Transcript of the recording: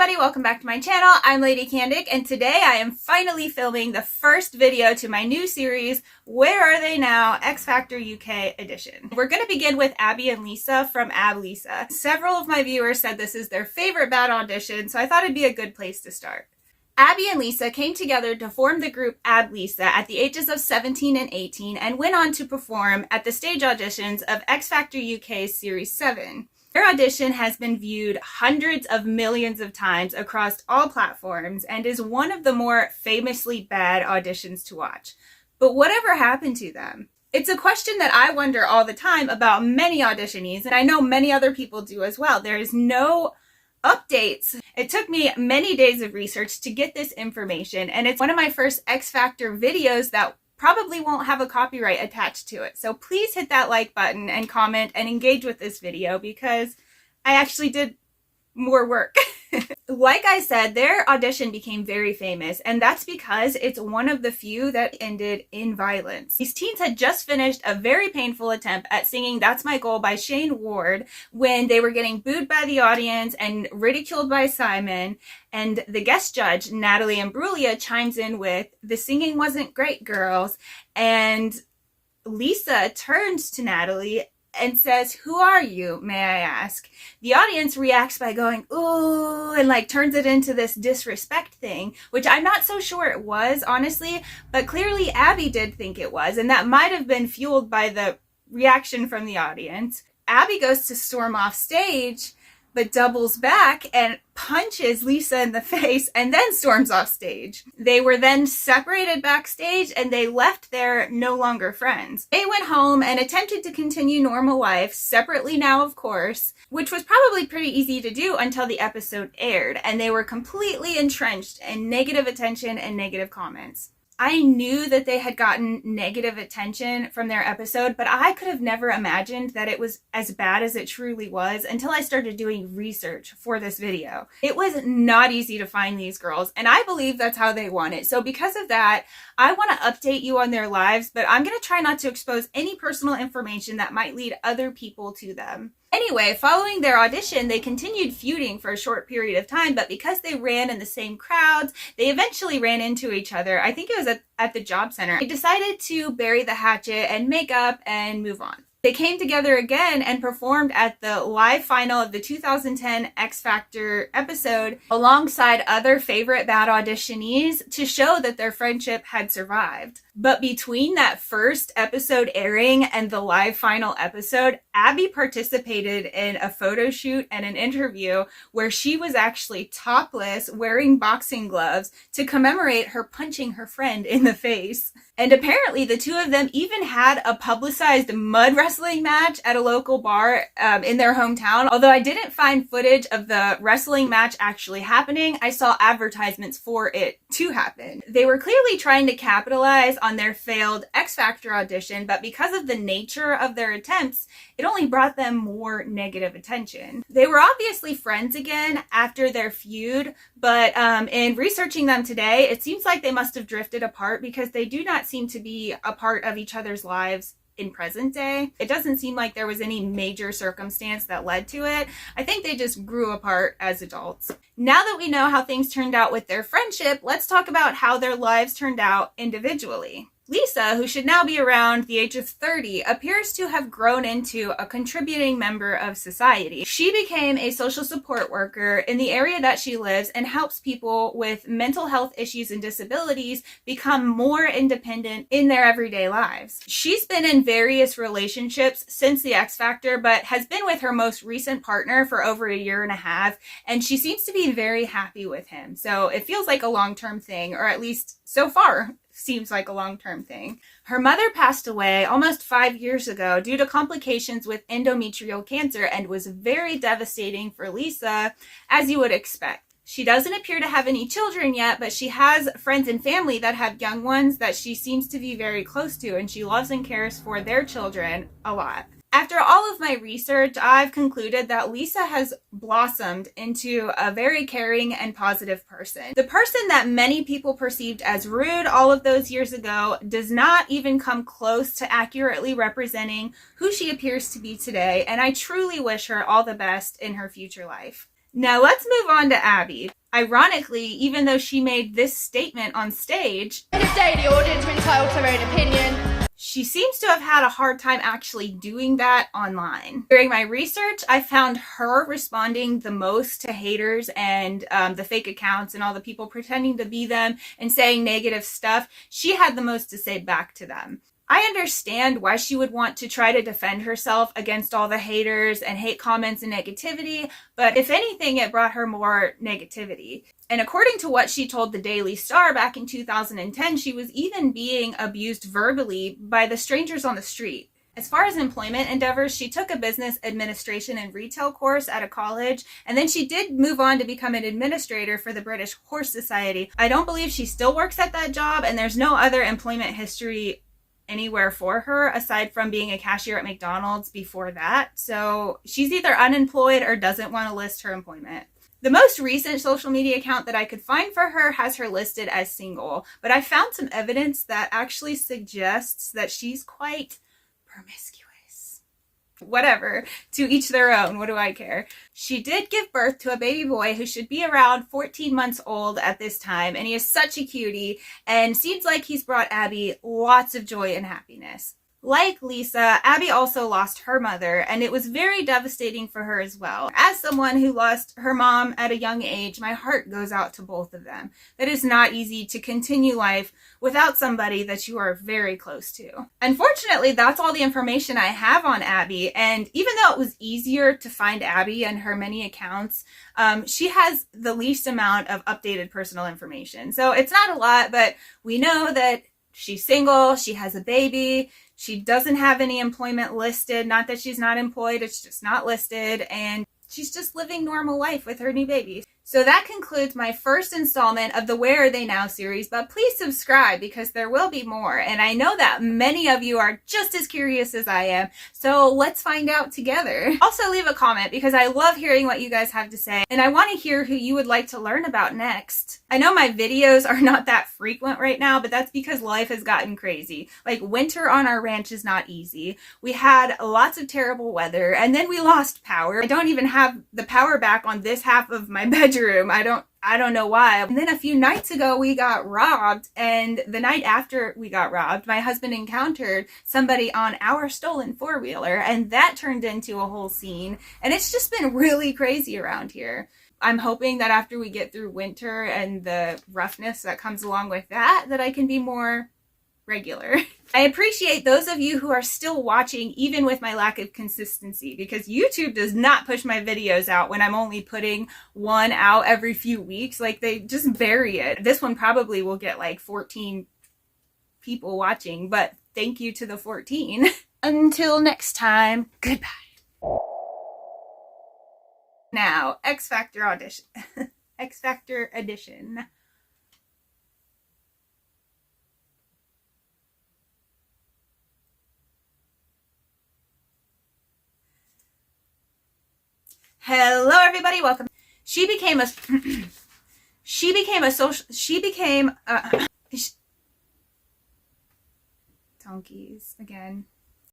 everybody, welcome back to my channel. I'm Lady Candic, and today I am finally filming the first video to my new series, Where Are They Now? X Factor UK edition. We're going to begin with Abby and Lisa from Ablisa. Several of my viewers said this is their favorite bad audition, so I thought it'd be a good place to start. Abby and Lisa came together to form the group Ablisa at the ages of 17 and 18 and went on to perform at the stage auditions of X Factor UK's Series 7. Their audition has been viewed hundreds of millions of times across all platforms and is one of the more famously bad auditions to watch. But whatever happened to them? It's a question that I wonder all the time about many auditionees, and I know many other people do as well. There is no updates. It took me many days of research to get this information, and it's one of my first X Factor videos that probably won't have a copyright attached to it. So please hit that like button and comment and engage with this video because I actually did more work. Like I said, their audition became very famous, and that's because it's one of the few that ended in violence. These teens had just finished a very painful attempt at singing That's My Goal by Shane Ward when they were getting booed by the audience and ridiculed by Simon, and the guest judge, Natalie Imbruglia, chimes in with, "The singing wasn't great, girls," and Lisa turns to Natalie and says, "Who are you, may I ask?" The audience reacts by going, "Ooh," and like turns it into this disrespect thing, which I'm not so sure it was, honestly, but clearly Abby did think it was, and that might have been fueled by the reaction from the audience. Abby goes to storm off stage, but doubles back and punches Lisa in the face and then storms off stage. They were then separated backstage and they left there no longer friends. They went home and attempted to continue normal life, separately now of course, which was probably pretty easy to do until the episode aired, and they were completely entrenched in negative attention and negative comments. I knew that they had gotten negative attention from their episode, but I could have never imagined that it was as bad as it truly was until I started doing research for this video. It was not easy to find these girls, and I believe that's how they won it. So because of that, I want to update you on their lives, but I'm going to try not to expose any personal information that might lead other people to them. Anyway, following their audition, they continued feuding for a short period of time, but because they ran in the same crowds, they eventually ran into each other. I think it was at the job center. They decided to bury the hatchet and make up and move on. They came together again and performed at the live final of the 2010 X Factor episode alongside other favorite bad auditionees to show that their friendship had survived. But between that first episode airing and the live final episode, Abby participated in a photo shoot and an interview where she was actually topless, wearing boxing gloves to commemorate her punching her friend in the face. And apparently the two of them even had a publicized mud wrestling match at a local bar in their hometown. Although I didn't find footage of the wrestling match actually happening, I saw advertisements for it to happen. They were clearly trying to capitalize on their failed X Factor audition, but because of the nature of their attempts, it only brought them more negative attention. They were obviously friends again after their feud, but in researching them today, it seems like they must have drifted apart because they do not seem to be a part of each other's lives in present day. It doesn't seem like there was any major circumstance that led to it. I think they just grew apart as adults. Now that we know how things turned out with their friendship, let's talk about how their lives turned out individually. Lisa, who should now be around the age of 30, appears to have grown into a contributing member of society. She became a social support worker in the area that she lives and helps people with mental health issues and disabilities become more independent in their everyday lives. She's been in various relationships since the X Factor, but has been with her most recent partner for over a year and a half, and she seems to be very happy with him. So it feels like a long-term thing, or at least so far seems like a long-term thing. Her mother passed away almost 5 years ago due to complications with endometrial cancer and was very devastating for Lisa, as you would expect. She doesn't appear to have any children yet, but she has friends and family that have young ones that she seems to be very close to, and she loves and cares for their children a lot. After all of my research, I've concluded that Lisa has blossomed into a very caring and positive person. The person that many people perceived as rude all of those years ago does not even come close to accurately representing who she appears to be today, and I truly wish her all the best in her future life. Now let's move on to Abby. Ironically, even though she made this statement on stage, In this day, the audience are entitled to their own opinion. she seems to have had a hard time actually doing that online. During my research, I found her responding the most to haters and the fake accounts and all the people pretending to be them and saying negative stuff. She had the most to say back to them. I understand why she would want to try to defend herself against all the haters and hate comments and negativity, but if anything, it brought her more negativity. And according to what she told the Daily Star back in 2010, she was even being abused verbally by the strangers on the street. As far as employment endeavors, she took a business administration and retail course at a college, and then she did move on to become an administrator for the British Horse Society. I don't believe she still works at that job, and there's no other employment history anywhere for her aside from being a cashier at McDonald's before that. So she's either unemployed or doesn't want to list her employment. The most recent social media account that I could find for her has her listed as single, but I found some evidence that actually suggests that she's quite promiscuous. Whatever, to each their own, what do I care? She did give birth to a baby boy who should be around 14 months old at this time, and he is such a cutie and seems like he's brought Abby lots of joy and happiness. Like Lisa, Abby also lost her mother, and it was very devastating for her as well. As someone who lost her mom at a young age, my heart goes out to both of them. It is not easy to continue life without somebody that you are very close to. Unfortunately, that's all the information I have on Abby, and even though it was easier to find Abby and her many accounts, she has the least amount of updated personal information. So it's not a lot, but we know that she's single, she has a baby, she doesn't have any employment listed. Not that she's not employed, it's just not listed. And she's just living normal life with her new baby. So that concludes my first installment of the Where Are They Now series, but please subscribe because there will be more. And I know that many of you are just as curious as I am, so let's find out together. Also leave a comment because I love hearing what you guys have to say, and I want to hear who you would like to learn about next. I know my videos are not that frequent right now, but that's because life has gotten crazy. Like, winter on our ranch is not easy. We had lots of terrible weather, and then we lost power. I don't even have the power back on this half of my bedroom. I don't know why. And then a few nights ago we got robbed, and the night after we got robbed, my husband encountered somebody on our stolen four-wheeler, and that turned into a whole scene. And it's just been really crazy around here. I'm hoping that after we get through winter and the roughness that comes along with that, that I can be more regular. I appreciate those of you who are still watching even with my lack of consistency, because YouTube does not push my videos out when I'm only putting one out every few weeks. Like, they just bury it. This one probably will get like 14 people watching, but thank you to the 14. Until next time, goodbye. Now, X Factor audition. X Factor edition. Hello everybody, welcome. She became donkeys again.